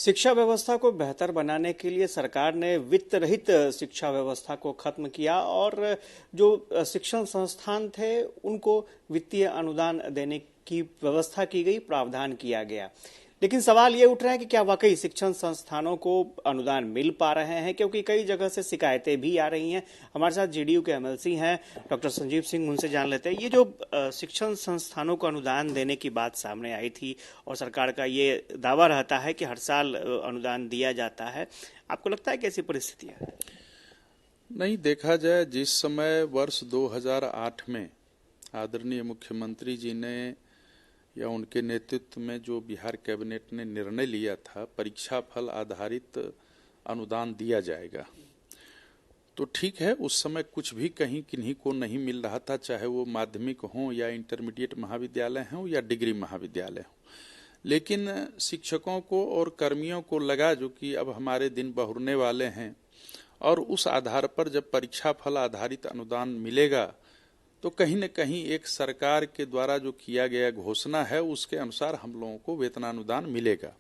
शिक्षा व्यवस्था को बेहतर बनाने के लिए सरकार ने वित्त रहित शिक्षा व्यवस्था को खत्म किया और जो शिक्षण संस्थान थे उनको वित्तीय अनुदान देने की व्यवस्था की गई, प्रावधान किया गया। लेकिन सवाल ये उठ रहा है कि क्या वाकई शिक्षण संस्थानों को अनुदान मिल पा रहे हैं, क्योंकि कई जगह से शिकायतें भी आ रही हैं। हमारे साथ जेडीयू के एमएलसी हैं डॉक्टर संजीव सिंह, उनसे जान लेते हैं। ये जो शिक्षण संस्थानों को अनुदान देने की बात सामने आई थी और सरकार का ये दावा रहता है कि हर साल अनुदान दिया जाता है, आपको लगता है कैसी परिस्थितियां है? नहीं, देखा जाए जिस समय वर्ष 2008 में आदरणीय मुख्यमंत्री जी ने या उनके नेतृत्व में जो बिहार कैबिनेट ने निर्णय लिया था परीक्षा फल आधारित अनुदान दिया जाएगा, तो ठीक है, उस समय कुछ भी कहीं किन्हीं को नहीं मिल रहा था, चाहे वो माध्यमिक हो या इंटरमीडिएट महाविद्यालय हो या डिग्री महाविद्यालय हो। लेकिन शिक्षकों को और कर्मियों को लगा जो कि अब हमारे दिन बहुरने वाले हैं और उस आधार पर जब परीक्षा फल आधारित अनुदान मिलेगा तो कहीं न कहीं एक सरकार के द्वारा जो किया गया घोषणा है उसके अनुसार हम लोगों को वेतनानुदान मिलेगा।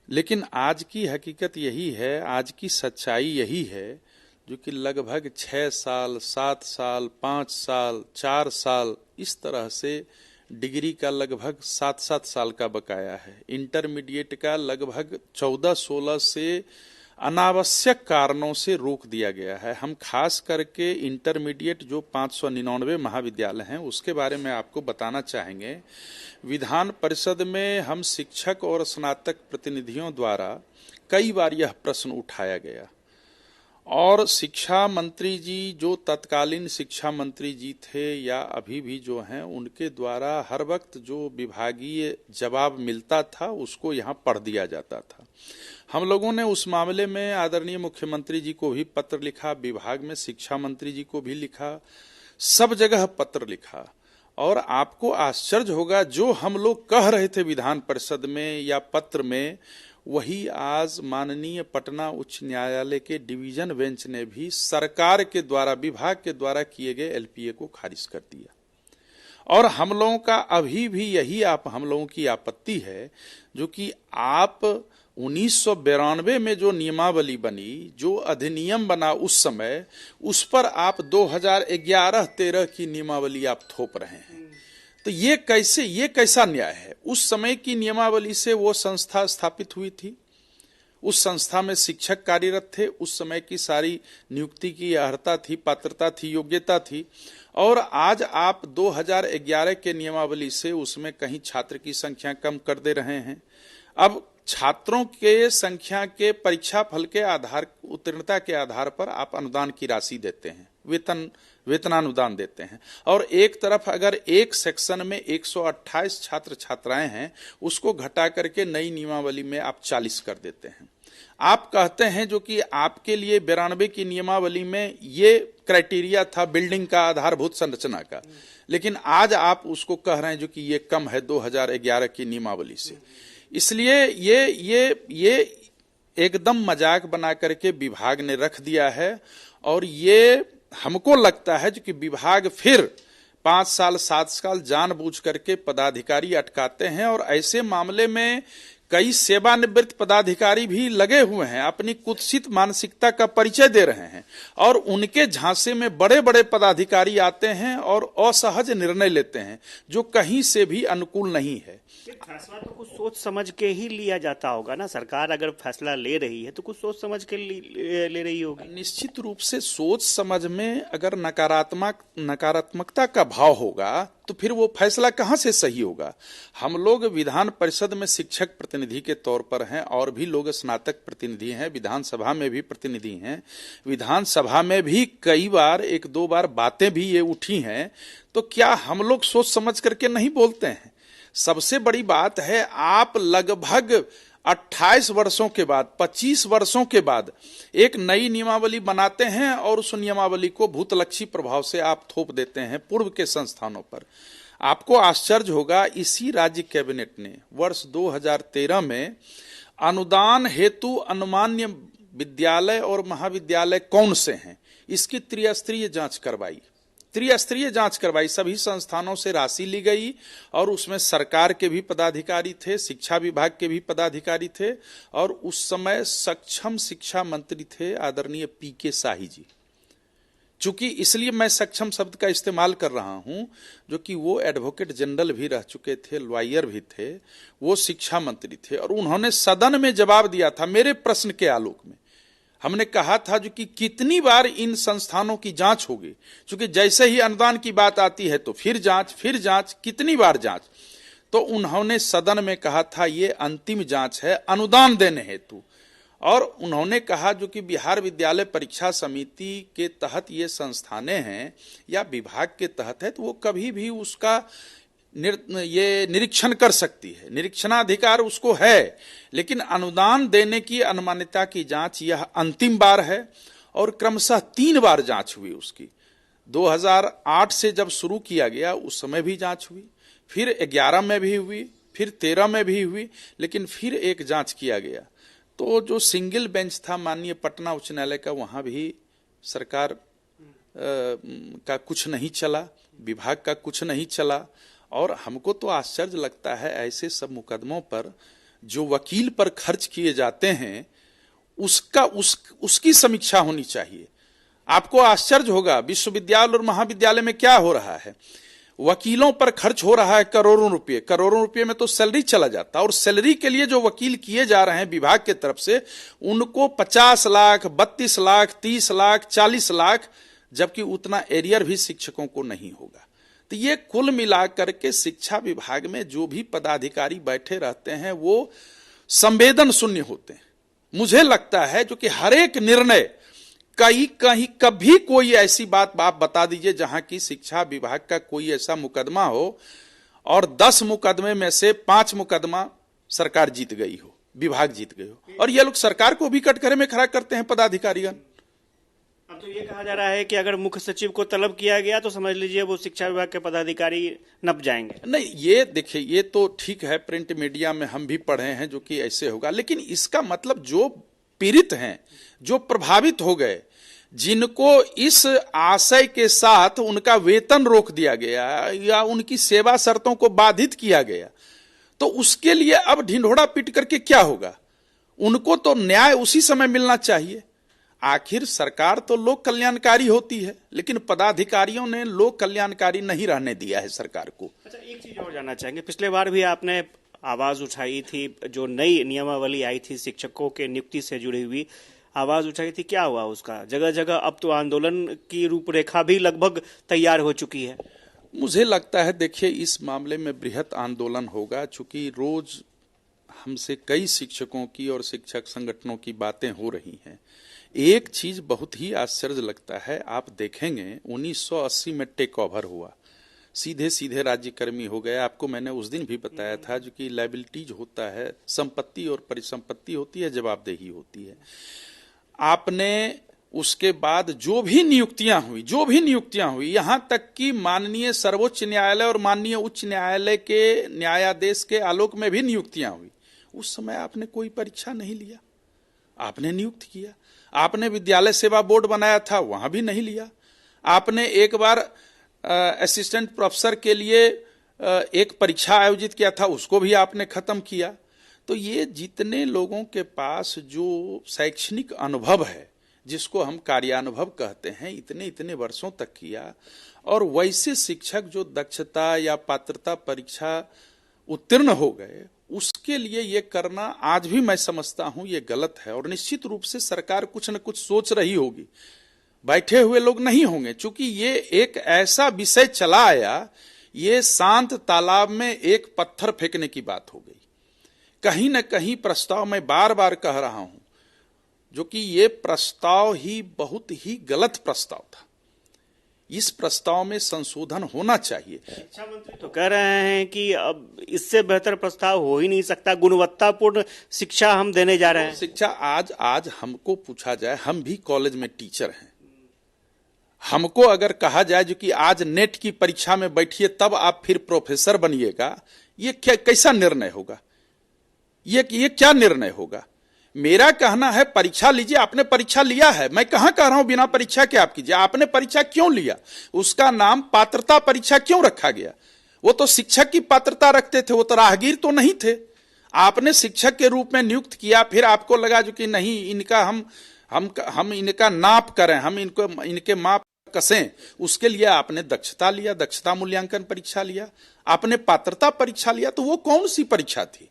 लेकिन आज की हकीकत यही है, आज की सच्चाई यही है जो कि लगभग 6 साल, 7 साल, 5 साल, 4 साल इस तरह से डिग्री का लगभग 7-7 साल का बकाया है, इंटरमीडिएट का लगभग 14-16 से अनावश्यक कारणों से रोक दिया गया है। हम खास करके इंटरमीडिएट जो 599 महाविद्यालय हैं उसके बारे में आपको बताना चाहेंगे। विधान परिषद में हम शिक्षक और स्नातक प्रतिनिधियों द्वारा कई बार यह प्रश्न उठाया गया और शिक्षा मंत्री जी, जो तत्कालीन शिक्षा मंत्री जी थे या अभी भी जो हैं, उनके द्वारा हर वक्त जो विभागीय जवाब मिलता था उसको यहाँ पढ़ दिया जाता था। हम लोगों ने उस मामले में आदरणीय मुख्यमंत्री जी को भी पत्र लिखा, विभाग में शिक्षा मंत्री जी को भी लिखा, सब जगह पत्र लिखा। और आपको आश्चर्य होगा, जो हम लोग कह रहे थे विधान परिषद में या पत्र में, वही आज माननीय पटना उच्च न्यायालय के डिवीजन बेंच ने भी सरकार के द्वारा, विभाग के द्वारा किए गए एलपीए को खारिज कर दिया। और हम लोगों का अभी भी यही हम लोगों की आपत्ति है जो कि आप 1992 में जो नियमावली बनी, जो अधिनियम बना उस समय, उस पर आप 2011-13 की नियमावली आप थोप रहे हैं। तो ये कैसा न्याय है? उस समय की नियमावली से वो संस्था स्थापित हुई थी, उस संस्था में शिक्षक कार्यरत थे, उस समय की सारी नियुक्ति की अर्हता थी, पात्रता थी, योग्यता थी। और आज आप 2011 के नियमावली से उसमें कहीं छात्र की संख्या कम कर दे रहे हैं। अब छात्रों के संख्या के परीक्षा फल के आधार, उत्तीर्णता के आधार पर आप अनुदान की राशि देते हैं, वेतनानुदान देते हैं। और एक तरफ अगर एक सेक्शन में 128 छात्र छात्राएं हैं, उसको घटा करके नई नियमावली में आप 40 कर देते हैं। आप कहते हैं जो कि आपके लिए 92 की नियमावली में ये क्राइटेरिया था बिल्डिंग का, आधारभूत संरचना का, लेकिन आज आप उसको कह रहे हैं जो कि ये कम है 2011 की नियमावली से। इसलिए ये एकदम मजाक बना करके विभाग ने रख दिया है। और ये हमको लगता है जो कि विभाग फिर 5 साल 7 साल जानबूझ करके पदाधिकारी अटकाते हैं और ऐसे मामले में कई सेवानिवृत्त पदाधिकारी भी लगे हुए हैं, अपनी कुत्सित मानसिकता का परिचय दे रहे हैं और उनके झांसे में बड़े बड़े पदाधिकारी आते हैं और असहज निर्णय लेते हैं जो कहीं से भी अनुकूल नहीं है। फैसला तो कुछ सोच समझ के ही लिया जाता होगा ना। सरकार अगर फैसला ले रही है तो कुछ सोच समझ के ले रही होगी। निश्चित रूप से सोच समझ में अगर नकारात्मकता का भाव होगा तो फिर वो फैसला कहां से सही होगा। हम लोग विधान परिषद में शिक्षक प्रतिनिधि के तौर पर हैं और भी लोग स्नातक प्रतिनिधि हैं, विधानसभा में भी प्रतिनिधि हैं। विधानसभा में भी कई बार 1-2 बार बातें भी ये उठी हैं, तो क्या हम लोग सोच समझ करके नहीं बोलते हैं? सबसे बड़ी बात है, आप लगभग 28 वर्षों के बाद, 25 वर्षों के बाद एक नई नियमावली बनाते हैं और उस नियमावली को भूतलक्षी प्रभाव से आप थोप देते हैं पूर्व के संस्थानों पर। आपको आश्चर्य होगा, इसी राज्य कैबिनेट ने वर्ष 2013 में अनुदान हेतु अनुमान्य विद्यालय और महाविद्यालय कौन से हैं, इसकी त्रिस्तरीय जांच करवाई। त्रिस्तरीय जांच करवाई, सभी संस्थानों से राशि ली गई और उसमें सरकार के भी पदाधिकारी थे, शिक्षा विभाग के भी पदाधिकारी थे और उस समय सक्षम शिक्षा मंत्री थे आदरणीय पीके शाही जी। चूंकि इसलिए मैं सक्षम शब्द का इस्तेमाल कर रहा हूं, जो कि वो एडवोकेट जनरल भी रह चुके थे, लॉयर भी थे, वो शिक्षा मंत्री थे और उन्होंने सदन में जवाब दिया था मेरे प्रश्न के आलोक में। हमने कहा था जो कि कितनी बार इन संस्थानों की जांच होगी, क्योंकि जैसे ही अनुदान की बात आती है तो फिर जांच, कितनी बार जांच। तो उन्होंने सदन में कहा था ये अंतिम जांच है अनुदान देने हेतु। और उन्होंने कहा जो कि बिहार विद्यालय परीक्षा समिति के तहत ये संस्थानें हैं या विभाग के तहत है, तो वो कभी भी उसका ये निरीक्षण कर सकती है, निरीक्षणाधिकार उसको है, लेकिन अनुदान देने की अनुमान्यता की जांच यह अंतिम बार है और क्रमशः 3 बार जांच हुई उसकी। 2008 से जब शुरू किया गया उस समय भी जांच हुई, फिर 11 में भी हुई, फिर 13 में भी हुई, लेकिन फिर एक जांच किया गया। तो जो सिंगल बेंच था माननीय पटना उच्च न्यायालय का, वहां भी सरकार का कुछ नहीं चला, विभाग का कुछ नहीं चला। और हमको तो आश्चर्य लगता है ऐसे सब मुकदमों पर जो वकील पर खर्च किए जाते हैं उसकी समीक्षा होनी चाहिए। आपको आश्चर्य होगा विश्वविद्यालय और महाविद्यालय में क्या हो रहा है, वकीलों पर खर्च हो रहा है करोड़ों रुपए में तो सैलरी चला जाता, और सैलरी के लिए जो वकील किए जा रहे हैं विभाग के तरफ से उनको 50 लाख, 32 लाख, 30 लाख, 40 लाख, जबकि उतना एरियर भी शिक्षकों को नहीं होगा। तो ये कुल मिलाकर के शिक्षा विभाग में जो भी पदाधिकारी बैठे रहते हैं वो संवेदन शून्य होते हैं। मुझे लगता है जो कि हर एक निर्णय कहीं कभी कोई ऐसी बात आप बता दीजिए जहां की शिक्षा विभाग का कोई ऐसा मुकदमा हो और 10 मुकदमे में से 5 मुकदमा सरकार जीत गई हो, विभाग जीत गई हो, और ये लोग सरकार को भी कटघरे में खड़ा करते हैं पदाधिकारीगण। अब तो ये कहा जा रहा है कि अगर मुख्य सचिव को तलब किया गया तो समझ लीजिए वो शिक्षा विभाग के पदाधिकारी नप जाएंगे। नहीं, ये देखिए, ये तो ठीक है, प्रिंट मीडिया में हम भी पढ़े हैं जो कि ऐसे होगा, लेकिन इसका मतलब जो पीड़ित हैं, जो प्रभावित हो गए, जिनको इस आशय के साथ उनका वेतन रोक दिया गया या उनकी सेवा शर्तों को बाधित किया गया, तो उसके लिए अब ढिंढोरा पीट करके क्या होगा? उनको तो न्याय उसी समय मिलना चाहिए। आखिर सरकार तो लोक कल्याणकारी होती है, लेकिन पदाधिकारियों ने लोक कल्याणकारी नहीं रहने दिया है सरकार को। अच्छा, एक चीज और जानना चाहेंगे, पिछले बार भी आपने आवाज उठाई थी, जो नई नियमावली आई थी शिक्षकों के नियुक्ति से जुड़ी हुई, आवाज उठाई थी, क्या हुआ उसका? जगह जगह अब तो आंदोलन की रूपरेखा भी लगभग तैयार हो चुकी है। मुझे लगता है देखिए इस मामले में बृहत आंदोलन होगा, चूंकि रोज हमसे कई शिक्षकों की और शिक्षक संगठनों की बातें हो रही हैं। एक चीज बहुत ही आश्चर्य लगता है, आप देखेंगे 1980 में टेक ओवर हुआ, सीधे सीधे राज्यकर्मी हो गए। आपको मैंने उस दिन भी बताया था जो कि लायबिलिटीज होता है, संपत्ति और परिसंपत्ति होती है, जवाबदेही होती है। आपने उसके बाद जो भी नियुक्तियां हुई, यहां तक कि माननीय सर्वोच्च न्यायालय और माननीय उच्च न्यायालय के न्यायाधीश के आलोक में भी नियुक्तियां हुई, उस समय आपने कोई परीक्षा नहीं लिया, आपने नियुक्त किया। आपने विद्यालय सेवा बोर्ड बनाया था, वहां भी नहीं लिया। आपने एक बार असिस्टेंट प्रोफेसर के लिए एक परीक्षा आयोजित किया था, उसको भी आपने खत्म किया। तो ये जितने लोगों के पास जो शैक्षणिक अनुभव है, जिसको हम कार्यानुभव कहते हैं, इतने वर्षों तक किया, और वैसे शिक्षक जो दक्षता या पात्रता परीक्षा उत्तीर्ण हो गए, उसके लिए ये करना आज भी मैं समझता हूं ये गलत है। और निश्चित रूप से सरकार कुछ न कुछ सोच रही होगी, बैठे हुए लोग नहीं होंगे, क्योंकि ये एक ऐसा विषय चला आया, ये शांत तालाब में एक पत्थर फेंकने की बात हो गई। कहीं न कहीं प्रस्ताव मैं बार बार कह रहा हूं जो कि ये प्रस्ताव ही बहुत ही गलत प्रस्ताव था, इस प्रस्ताव में संशोधन होना चाहिए। शिक्षा मंत्री तो कह रहे हैं कि अब इससे बेहतर प्रस्ताव हो ही नहीं सकता, गुणवत्तापूर्ण शिक्षा हम देने जा रहे हैं। शिक्षा आज हमको पूछा जाए, हम भी कॉलेज में टीचर हैं, हमको अगर कहा जाए जो कि आज नेट की परीक्षा में बैठिए तब आप फिर प्रोफेसर बनिएगा, ये कैसा निर्णय होगा? ये क्या निर्णय होगा? मेरा कहना है परीक्षा लीजिए, आपने परीक्षा लिया है, मैं कहां कह रहा हूं बिना परीक्षा के आप कीजिए, आपने परीक्षा क्यों लिया, उसका नाम पात्रता परीक्षा क्यों रखा गया? वो तो शिक्षक की पात्रता रखते थे, वो तो राहगीर तो नहीं थे। आपने शिक्षक के रूप में नियुक्त किया, फिर आपको लगा जो कि नहीं इनका हम इनका नाप करें, हम इनके माप कसें, उसके लिए आपने दक्षता लिया, दक्षता मूल्यांकन परीक्षा लिया, आपने पात्रता परीक्षा लिया। तो वो कौन सी परीक्षा थी?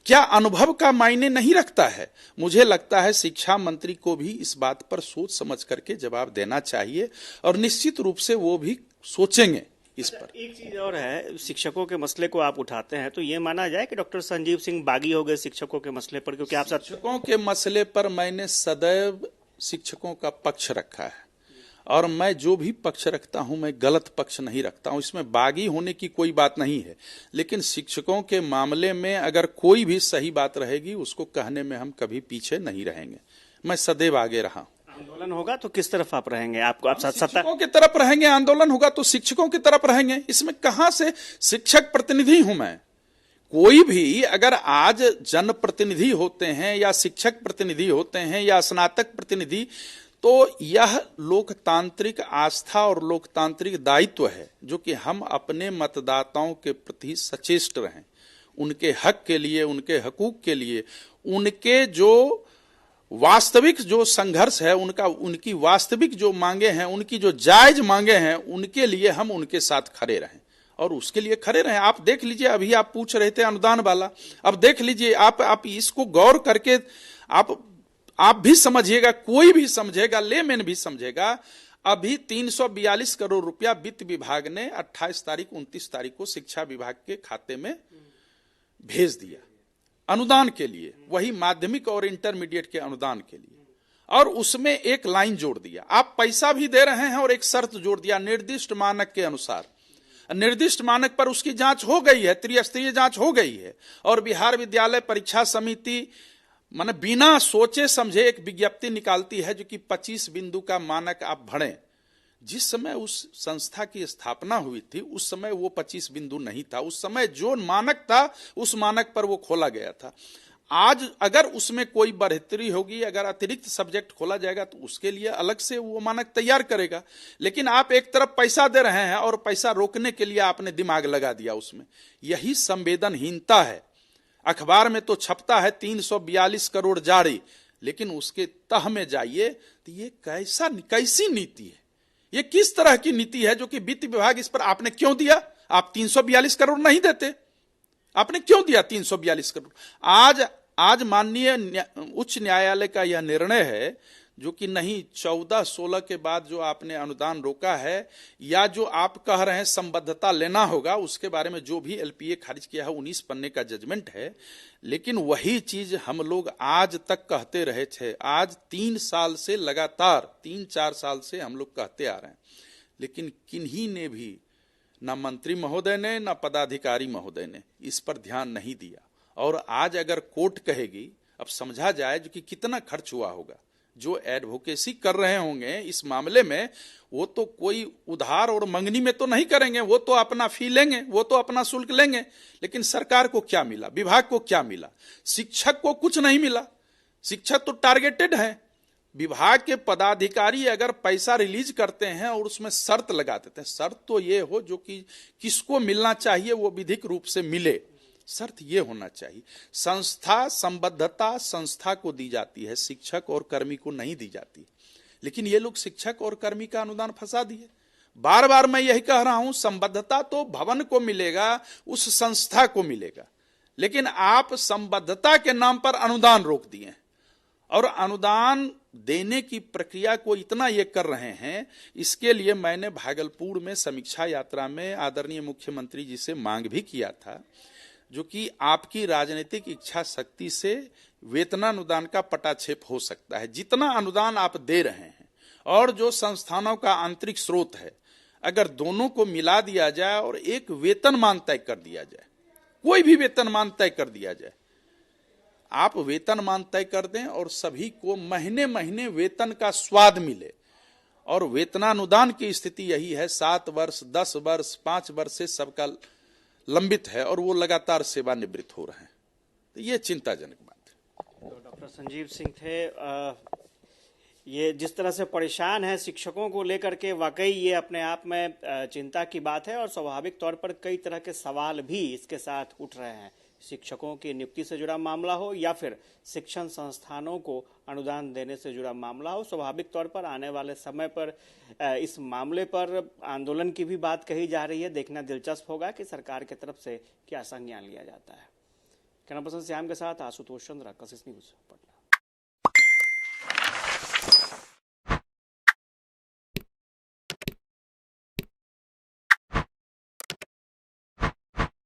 क्या अनुभव का मायने नहीं रखता है? मुझे लगता है शिक्षा मंत्री को भी इस बात पर सोच समझ करके जवाब देना चाहिए और निश्चित रूप से वो भी सोचेंगे इस पर। एक चीज और है, शिक्षकों के मसले को आप उठाते हैं तो ये माना जाए कि डॉक्टर संजीव सिंह बागी हो गए शिक्षकों के मसले पर, क्योंकि आप शिक्षकों के मसले पर मैंने सदैव शिक्षकों का पक्ष रखा है और मैं जो भी पक्ष रखता हूं मैं गलत पक्ष नहीं रखता हूं, इसमें बागी होने की कोई बात नहीं है। लेकिन शिक्षकों के मामले में अगर कोई भी सही बात रहेगी उसको कहने में हम कभी पीछे नहीं रहेंगे, मैं सदैव आगे रहा हूं। आंदोलन होगा तो किस तरफ आप रहेंगे? आप शिक्षकों की तरफ रहेंगे, आंदोलन होगा तो शिक्षकों की तरफ रहेंगे। इसमें कहां से शिक्षक प्रतिनिधि हूं मैं? कोई भी अगर आज जनप्रतिनिधि होते हैं या शिक्षक प्रतिनिधि होते हैं या स्नातक प्रतिनिधि, तो यह लोकतांत्रिक आस्था और लोकतांत्रिक दायित्व है जो कि हम अपने मतदाताओं के प्रति सचेष्ट रहें, उनके हक के लिए, उनके हकूक के लिए, उनके जो वास्तविक जो संघर्ष है, उनकी वास्तविक जो मांगे हैं, उनकी जो जायज मांगे हैं, उनके लिए हम उनके साथ खड़े रहें और उसके लिए खड़े रहें। आप देख लीजिए, अभी आप पूछ रहे थे अनुदान वाला, अब देख लीजिए, आप इसको गौर करके आप भी समझिएगा, कोई भी समझेगा, लेमैन भी समझेगा। अभी 342 करोड़ रुपया वित्त विभाग ने 28 तारीख 29 तारीख को शिक्षा विभाग के खाते में भेज दिया अनुदान के लिए, वही माध्यमिक और इंटरमीडिएट के अनुदान के लिए, और उसमें एक लाइन जोड़ दिया, आप पैसा भी दे रहे हैं और एक शर्त जोड़ दिया, निर्दिष्ट मानक के अनुसार। निर्दिष्ट मानक पर उसकी जांच हो गई है, त्रिस्तरीय जांच हो गई है, और बिहार विद्यालय परीक्षा समिति माने बिना सोचे समझे एक विज्ञप्ति निकालती है जो कि 25 बिंदु का मानक आप भरें। जिस समय उस संस्था की स्थापना हुई थी उस समय वो 25 बिंदु नहीं था, उस समय जो मानक था उस मानक पर वो खोला गया था। आज अगर उसमें कोई बढ़ोतरी होगी, अगर अतिरिक्त सब्जेक्ट खोला जाएगा तो उसके लिए अलग से वो मानक तैयार करेगा। लेकिन आप एक तरफ पैसा दे रहे हैं और पैसा रोकने के लिए आपने दिमाग लगा दिया उसमें, यही संवेदनहीनता है। अखबार में तो छपता है 342 करोड़ जारी, लेकिन उसके तह में जाइए तो ये कैसी नीति है, ये किस तरह की नीति है जो कि वित्त विभाग इस पर आपने क्यों दिया? आप 342 करोड़ नहीं देते, आपने क्यों दिया 342 करोड़? आज माननीय उच्च न्यायालय का यह निर्णय है जो कि नहीं 14-16 के बाद जो आपने अनुदान रोका है या जो आप कह रहे हैं संबद्धता लेना होगा, उसके बारे में जो भी एलपीए खारिज किया है 19 पन्ने का जजमेंट है। लेकिन वही चीज हम लोग आज तक कहते रहे थे, आज 3 साल से लगातार 3-4 साल से हम लोग कहते आ रहे हैं, लेकिन किन्हीं ने भी, ना मंत्री महोदय ने ना पदाधिकारी महोदय ने इस पर ध्यान नहीं दिया। और आज अगर कोर्ट कहेगी, अब समझा जाए जो कि कितना खर्च हुआ होगा, जो एडवोकेसी कर रहे होंगे इस मामले में, वो तो कोई उधार और मंगनी में तो नहीं करेंगे, वो तो अपना फी लेंगे, वो तो अपना शुल्क लेंगे। लेकिन सरकार को क्या मिला, विभाग को क्या मिला? शिक्षक को कुछ नहीं मिला, शिक्षक तो टारगेटेड है। विभाग के पदाधिकारी अगर पैसा रिलीज करते हैं और उसमें शर्त लगा देते हैं, शर्त तो ये हो जो कि किसको मिलना चाहिए वो विधिक रूप से मिले, शर्त ये होना चाहिए। संस्था संबद्धता संस्था को दी जाती है, शिक्षक और कर्मी को नहीं दी जाती। लेकिन ये लोग शिक्षक और कर्मी का अनुदान फंसा दिए। बार बार मैं यही कह रहा हूं, संबद्धता तो भवन को मिलेगा, उस संस्था को मिलेगा, लेकिन आप संबद्धता के नाम पर अनुदान रोक दिए और अनुदान देने की प्रक्रिया को इतना ये कर रहे हैं। इसके लिए मैंने भागलपुर में समीक्षा यात्रा में आदरणीय मुख्यमंत्री जी से मांग भी किया था जो कि आपकी राजनीतिक इच्छा शक्ति से वेतनानुदान का पटाक्षेप हो सकता है। जितना अनुदान आप दे रहे हैं और जो संस्थानों का आंतरिक स्रोत है, अगर दोनों को मिला दिया जाए और एक वेतनमान तय कर दिया जाए, कोई भी वेतनमान तय कर दिया जाए, आप वेतनमान तय कर दें और सभी को महीने महीने वेतन का स्वाद मिले। और वेतनानुदान की स्थिति यही है, 7 वर्ष 10 वर्ष 5 वर्ष से सबका लंबित है और वो लगातार सेवानिवृत्त हो रहे हैं। तो ये चिंताजनक बात है। तो डॉक्टर संजीव सिंह थे। ये जिस तरह से परेशान है शिक्षकों को लेकर के, वाकई ये अपने आप में चिंता की बात है और स्वाभाविक तौर पर कई तरह के सवाल भी इसके साथ उठ रहे हैं। शिक्षकों की नियुक्ति से जुड़ा मामला हो या फिर शिक्षण संस्थानों को अनुदान देने से जुड़ा मामला हो, स्वाभाविक तौर पर आने वाले समय पर इस मामले पर आंदोलन की भी बात कही जा रही है। देखना दिलचस्प होगा कि सरकार की तरफ से क्या संज्ञान लिया जाता है। कैमरा पर्सन श्याम के साथ आशुतोष चंद्रा, कशिश न्यूज, पटना।